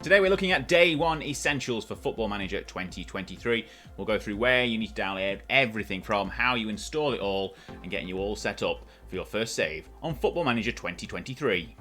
Today we're looking at day one essentials for Football Manager 2023. We'll go through where you need to download everything from, how you install it all, and getting you all set up for your first save on Football Manager 2023.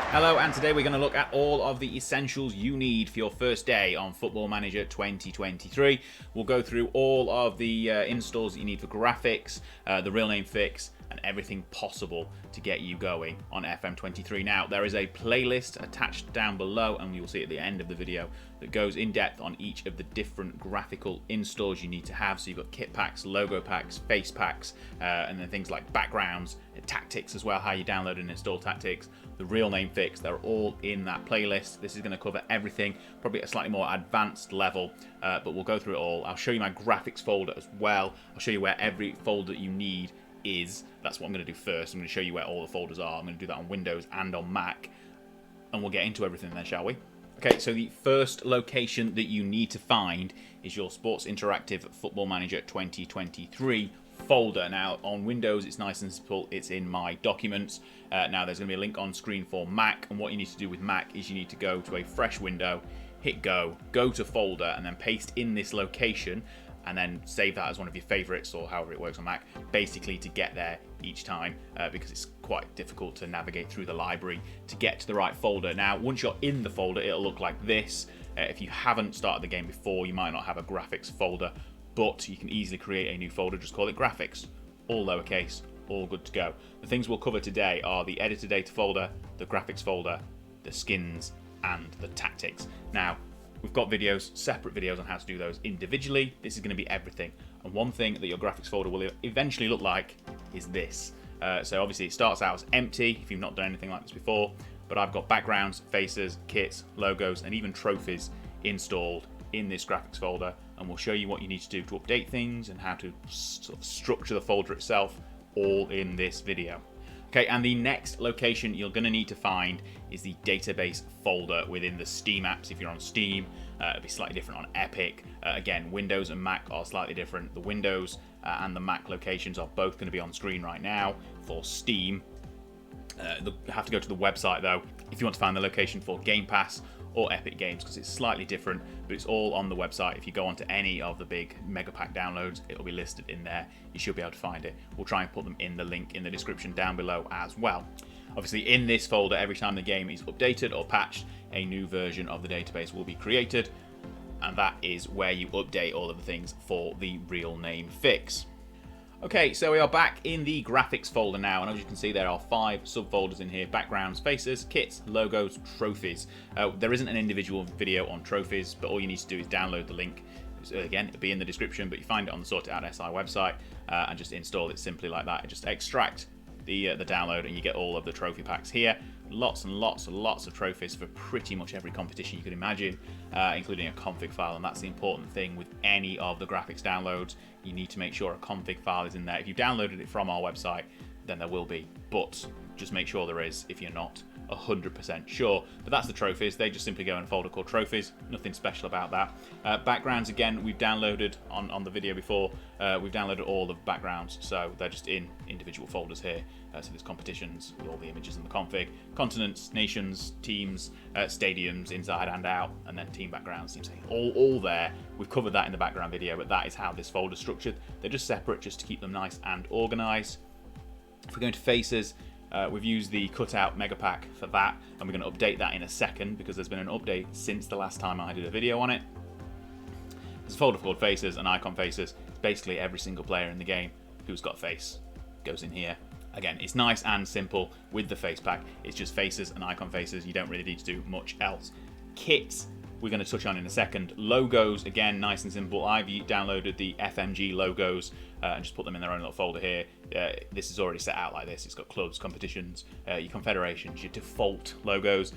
Hello, and today we're going to look at all of the essentials you need for your first day on Football Manager 2023. We'll go through all of the installs that you need for graphics, the real name fix, and everything possible to get you going on FM23. Now, there is a playlist attached down below, and you will see at the end of the video, that goes in depth on each of the different graphical installs you need to have. So you've got kit packs, logo packs, face packs, and then things like backgrounds, tactics as well, how you download and install tactics, the real name fix. They're all in that playlist. This is going to cover everything, probably at a slightly more advanced level, but we'll go through it all. I'll show you my graphics folder as well. I'll show you where every folder you need is. That's what I'm going to do first. I'm going to show you where all the folders are. I'm going to do that on Windows and on Mac, and we'll get into everything then, shall we? Okay, so the first location that you need to find is your Sports Interactive Football Manager 2023 folder. Now, on Windows, it's nice and simple. It's in My Documents. Now, there's going to be a link on screen for Mac, and what you need to do with Mac is you need to go to a fresh window, hit go to folder, and then paste in this location, and then save that as one of your favorites, or however it works on Mac, basically to get there each time, because it's quite difficult to navigate through the library to get to the right folder. Now, once you're in the folder, it'll look like this. If you haven't started the game before, you might not have a graphics folder, but you can easily create a new folder. Just call it graphics, all lowercase, all good to go. The things we'll cover today are the editor data folder, the graphics folder, the skins, and the tactics. Now, we've got videos, separate videos on how to do those individually. This is going to be everything. And one thing that your graphics folder will eventually look like is this. So obviously it starts out as empty if you've not done anything like this before, but I've got backgrounds, faces, kits, logos, and even trophies installed in this graphics folder. And we'll show you what you need to do to update things and how to sort of structure the folder itself, all in this video. Okay, and the next location you're going to need to find is the database folder within the Steam apps. If you're on Steam, it'll be slightly different on Epic. Again, Windows and Mac are slightly different. The Windows and the Mac locations are both going to be on screen right now for Steam. You have to go to the website though if you want to find the location for Game Pass or Epic Games, because it's slightly different, but it's all on the website. If you go onto any of the big Mega Pack downloads, it'll be listed in there. You should be able to find it. We'll try and put them in the link in the description down below as well. Obviously, in this folder, every time the game is updated or patched, a new version of the database will be created, and that is where you update all of the things for the real name fix. Okay, so we are back in the graphics folder now, and as you can see, there are 5 subfolders in here: backgrounds, faces, kits, logos, trophies. There isn't an individual video on trophies, but all you need to do is download the link. Again, it'll be in the description, but you find it on the sortitoutsi website, and just install it simply like that. And just extract the download, and you get all of the trophy packs here. Lots and lots and lots of trophies for pretty much every competition you could imagine, including a config file. And that's the important thing with any of the graphics downloads. You need to make sure a config file is in there. If you've downloaded it from our website, then there will be, but just make sure there is if you're not 100% sure. But that's the trophies. They just simply go in a folder called trophies. Nothing special about that. Backgrounds, again, we've downloaded on the video before. We've downloaded all the backgrounds, so they're just in individual folders here. So there's competitions with all the images and the config, continents, nations, teams, stadiums, inside and out, and then team backgrounds, teams, all there. We've covered that in the background video, but that is how this folder's structured. They're just separate just to keep them nice and organized. If we go into faces, we've used the cutout mega pack for that, and we're going to update that in a second because there's been an update since the last time I did a video on it. There's a folder called faces and icon faces. Basically every single player in the game who's got a face goes in here. Again, it's nice and simple with the face pack. It's just faces and icon faces. You don't really need to do much else. Kits, we're going to touch on in a second. Logos, again, nice and simple. I've downloaded the FMG logos and just put them in their own little folder here. This is already set out like this. It's got clubs, competitions, your confederations, your default logos,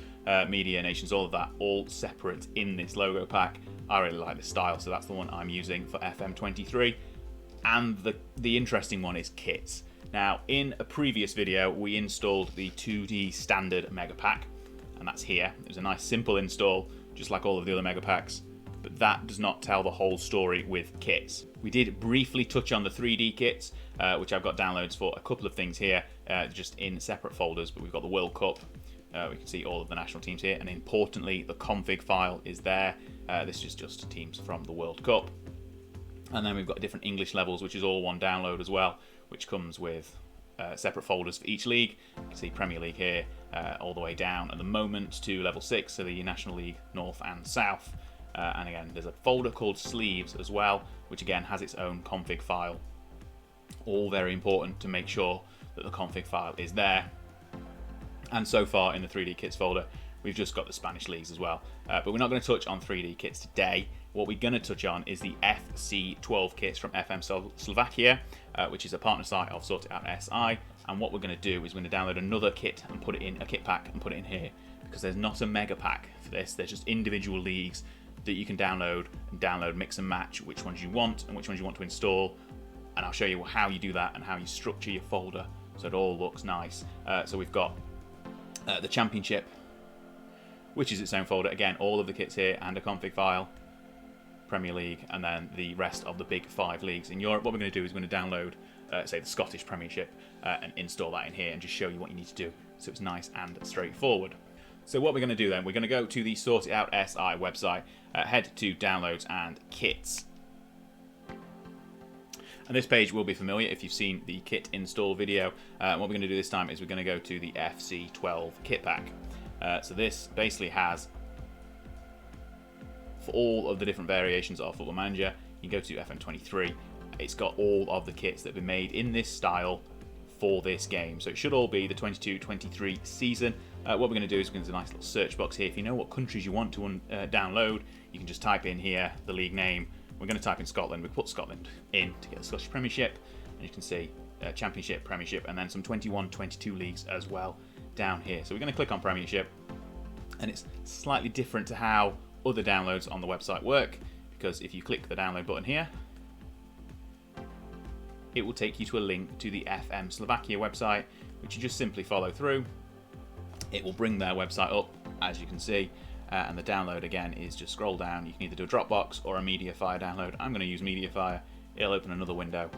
media, nations, all of that, all separate in this logo pack. I really like this style, so that's the one I'm using for FM23. And the interesting one is kits. Now, in a previous video, we installed the 2D standard mega pack, and that's here. It was a nice simple install, just like all of the other mega packs, but that does not tell the whole story with kits. We did briefly touch on the 3D kits, which I've got downloads for a couple of things here, just in separate folders, but we've got the World Cup, We can see all of the national teams here, and importantly, the config file is there. This is just teams from the World Cup. And then we've got different English levels, which is all one download as well, which comes with separate folders for each league. You can see Premier League here, all the way down at the moment to level 6, so the National League North and South. And again, there's a folder called Sleeves as well, which again has its own config file. All very important to make sure that the config file is there. And so far in the 3D kits folder, we've just got the Spanish leagues as well. But we're not going to touch on 3D kits today. What we're going to touch on is the FC12 kits from FM23, which is a partner site of Sort It Out SI. And what we're going to do is we're going to download another kit and put it in a kit pack and put it in here, because there's not a mega pack for this. There's just individual leagues that you can download, mix and match which ones you want and which ones you want to install. And I'll show you how you do that and how you structure your folder so it all looks nice. So we've got the Championship, which is its own folder. Again, all of the kits here and a config file. Premier League, and then the rest of the big 5 leagues in Europe. What we're going to do is we're going to download, say, the Scottish Premiership and install that in here and just show you what you need to do so it's nice and straightforward. So what we're going to do then, we're going to go to the Sort It Out SI website, head to Downloads and Kits. And this page will be familiar if you've seen the kit install video. What we're going to do this time is we're going to go to the FC12 kit pack. So this basically has, for all of the different variations of Football Manager, you can go to FM23. It's got all of the kits that have been made in this style for this game. So it should all be the 22-23 season. What we're going to do is we're going to do a nice little search box here. If you know what countries you want to download, you can just type in here the league name. We're going to type in Scotland. We put Scotland in to get the Scottish Premiership, and you can see Championship, Premiership, and then some 21-22 leagues as well down here. So we're going to click on Premiership, and it's slightly different to how other downloads on the website work, because if you click the download button here, it will take you to a link to the FM Slovakia website, which you just simply follow through. It will bring their website up, as you can see, and the download again is just scroll down. You can either do a Dropbox or a MediaFire download. I'm going to use MediaFire. It'll open another window,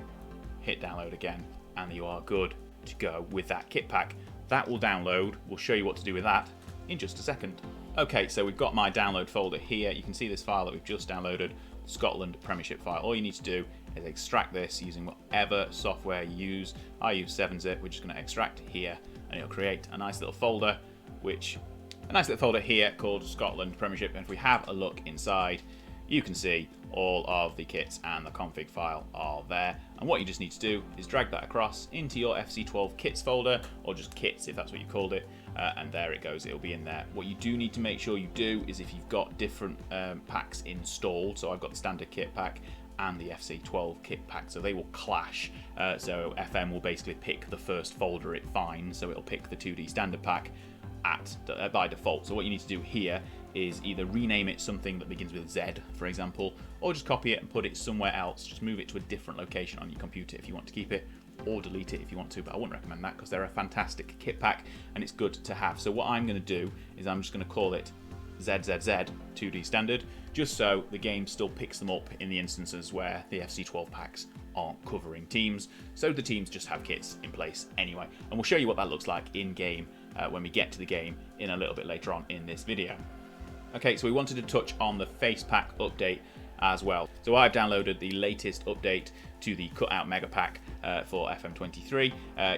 hit download again, and you are good to go with that kit pack. That will download. We'll show you what to do with that in just a second. Okay, so we've got my download folder here. You can see this file that we've just downloaded, Scotland Premiership file. All you need to do is extract this using whatever software you use. I use 7-zip. We're just going to extract here, and it'll create a nice little folder, here called Scotland Premiership. And if we have a look inside, you can see all of the kits and the config file are there. And what you just need to do is drag that across into your FC12 kits folder, or just kits if that's what you called it. And there it goes, it'll be in there. What you do need to make sure you do is if you've got different packs installed, so I've got the standard kit pack and the FC12 kit pack, so they will clash. So FM will basically pick the first folder it finds, so it'll pick the 2D standard pack by default. So what you need to do here is either rename it something that begins with Z, for example, or just copy it and put it somewhere else. Just move it to a different location on your computer if you want to keep it, or delete it if you want to, but I wouldn't recommend that because they're a fantastic kit pack and it's good to have. So what I'm going to do is I'm just going to call it ZZZ 2D Standard, just so the game still picks them up in the instances where the FC12 packs aren't covering teams, so the teams just have kits in place anyway. And we'll show you what that looks like in game when we get to the game in a little bit later on in this video. Okay, so we wanted to touch on the face pack update as well. So I've downloaded the latest update to the cutout mega pack for FM23.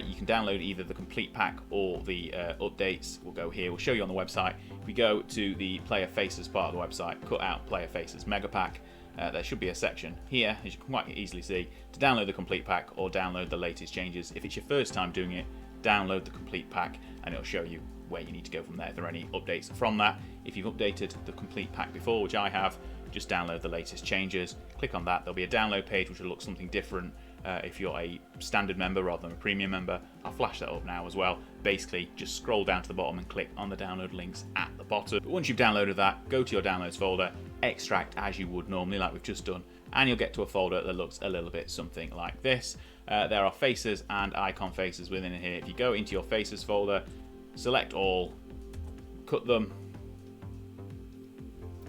You can download either the complete pack or the updates. We'll go here, we'll show you on the website. If we go to the player faces part of the website, cutout player faces mega pack, there should be a section here, as you can quite easily see, to download the complete pack or download the latest changes. If it's your first time doing it, download the complete pack and it'll show you where you need to go from there if there are any updates from that. If you've updated the complete pack before, which I have, just download the latest changes, click on that. There'll be a download page which will look something different if you're a standard member rather than a premium member. I'll flash that up now as well. Basically, just scroll down to the bottom and click on the download links at the bottom. But once you've downloaded that, go to your downloads folder, extract as you would normally like we've just done, and you'll get to a folder that looks a little bit something like this. There are faces and icon faces within here. If you go into your faces folder, select all, cut them,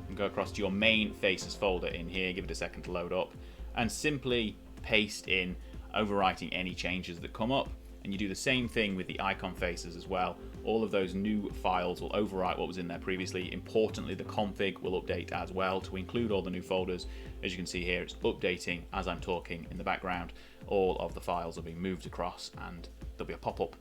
and go across to your main faces folder in here, give it a second to load up, and simply paste in, overwriting any changes that come up. And you do the same thing with the icon faces as well. all of those new files will overwrite what was in there previously. Importantly, the config will update as well to include all the new folders. As you can see here, it's updating as I'm talking in the background. All of the files are being moved across, and there'll be a pop-up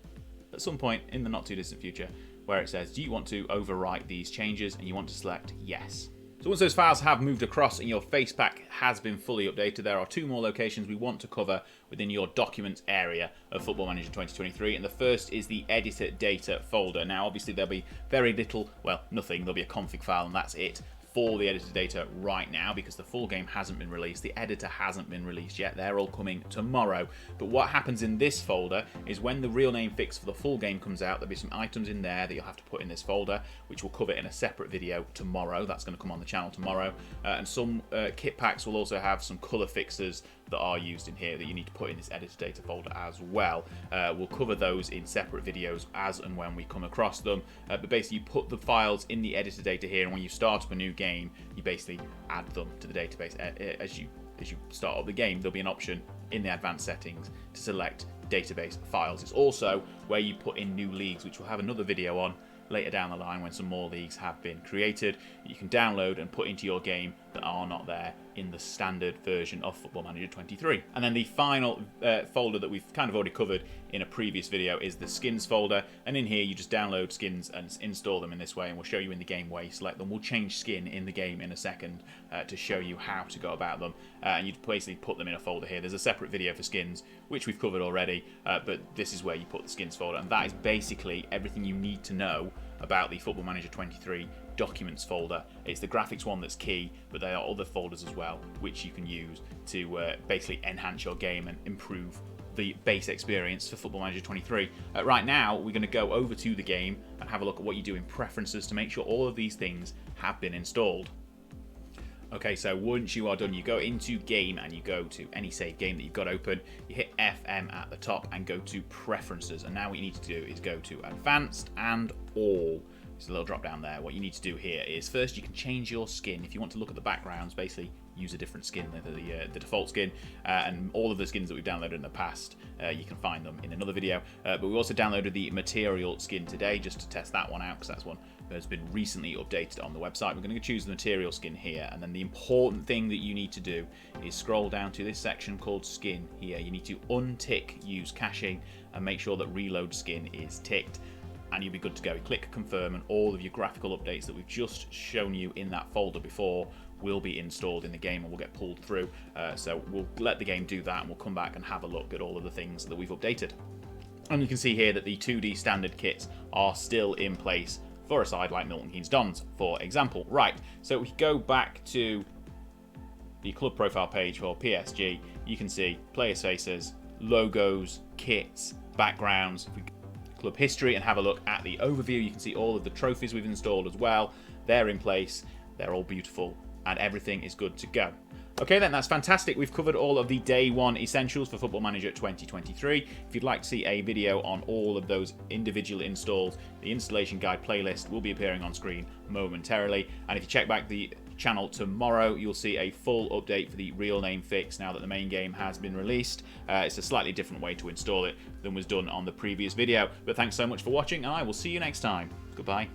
at some point in the not too distant future where it says, do you want to overwrite these changes? And you want to select yes. So once those files have moved across and your face pack has been fully updated, there are 2 more locations we want to cover within your documents area of Football Manager 2023, and the first is the editor data folder. Now obviously there'll be very little, well, nothing, there'll be a config file and that's it for the editor data right now, because the full game hasn't been released, the editor hasn't been released yet, they're all coming tomorrow. But what happens in this folder is when the real name fix for the full game comes out, there'll be some items in there that you'll have to put in this folder, which we'll cover in a separate video tomorrow. That's going to come on the channel tomorrow. And some kit packs will also have some color fixes that are used in here that you need to put in this editor data folder as well. We'll cover those in separate videos as and when we come across them. But basically you put the files in the editor data here, and when you start up a new game, you basically add them to the database. As you start up the game, there'll be an option in the advanced settings to select database files. It's also where you put in new leagues, which we'll have another video on later down the line when some more leagues have been created. You can download and put into your game that are not there in the standard version of Football Manager 23. And then the final folder that we've kind of already covered in a previous video is the skins folder, and in here you just download skins and install them in this way, and we'll show you in the game where you select them. We'll change skin in the game in a second to show you how to go about them, and you basically put them in a folder here. There's a separate video for skins which we've covered already, but this is where you put the skins folder, and that is basically everything you need to know about the Football Manager 23 documents folder. It's the graphics one that's key, but there are other folders as well which you can use to basically enhance your game and improve the base experience for Football Manager 23. Right now we're going to go over to the game and have a look at what you do in preferences to make sure all of these things have been installed. Okay, so once you are done, you go into game and you go to any save game that you've got open, you hit FM at the top and go to preferences, and now what you need to do is go to advanced and all. There's a little drop down there. What you need to do here is first you can change your skin. If you want to look at the backgrounds, basically use a different skin than the default skin, and all of the skins that we've downloaded in the past, you can find them in another video, but we also downloaded the material skin today just to test that one out, because that's one that has been recently updated on the website. We're going to choose the material skin here, and then the important thing that you need to do is scroll down to this section called skin here. You need to untick use caching and make sure that reload skin is ticked, and you'll be good to go. Click confirm, and all of your graphical updates that we've just shown you in that folder before will be installed in the game and will get pulled through. So we'll let the game do that, and we'll come back and have a look at all of the things that we've updated. And you can see here that the 2D standard kits are still in place for a side like Milton Keynes Dons, for example. Right, so we go back to the club profile page for PSG. You can see players' faces, logos, kits, backgrounds, club history, and have a look at the overview. You can see all of the trophies we've installed as well. They're in place, they're all beautiful, and everything is good to go. Okay then, that's fantastic. We've covered all of the day one essentials for Football Manager 2023. If you'd like to see a video on all of those individual installs, the installation guide playlist will be appearing on screen momentarily. And if you check back the channel tomorrow, you'll see a full update for the real name fix now that the main game has been released. It's a slightly different way to install it than was done on the previous video. But thanks so much for watching, and I will see you next time. Goodbye.